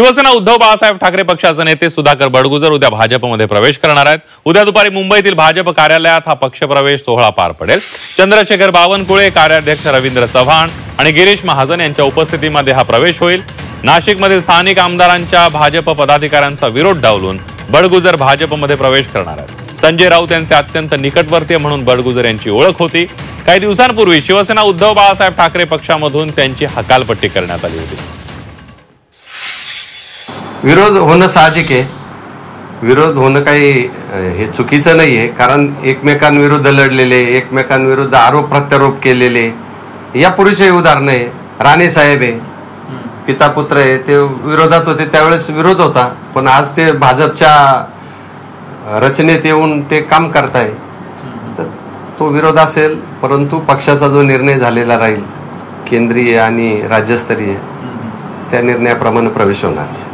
शिवसेना उद्धव बाळासाहेब ठाकरे पक्षाचे नेते सुधाकर बडगुजर उद्या भाजपमध्ये प्रवेश करणार आहेत। उद्या दुपारी मुंबईतील भाजप कार्यालयात हा पक्षप्रवेश सोहळा पार पडेल। चंद्रशेखर बावनकुळे, कार्याध्यक्ष रवींद्र चव्हाण आणि गिरीश महाजन यांच्या उपस्थितीमध्ये हा प्रवेश होईल। नाशिकमधील स्थानिक आमदारांच्या भाजप पदाधिकाऱ्यांचा विरोध डावलून बडगुजर भाजपमध्ये प्रवेश करणार आहेत। संजय राऊत यांचे अत्यंत निकटवर्तीय म्हणून बडगुजर यांची ओळख होती। काही दिवसांपूर्वी शिवसेना उद्धव बाळासाहेब ठाकरे पक्षामधून त्यांची हकालपट्टी करण्यात आली होती। विरोध होणं साहजिक आहे। विरोध होणं काही हे चुकीचं नाही आहे, कारण एकमेकांविरुद्ध लढलेले, एकमेकांविरुद्ध आरोप प्रत्यारोप केलेले यापूर्वीचे उदाहरण आहे। राणे साहेब आहे, पिता पुत्र आहे, ते विरोधात होते त्यावेळेस विरोध होता, पण आज ते भाजपच्या रचनेत येऊन ते काम करताय, तर तो विरोध असेल। परंतु पक्षाचा जो निर्णय झालेला राहील केंद्रीय आणि राज्यस्तरीय, त्या निर्णयाप्रमाणे प्रवेश होणार।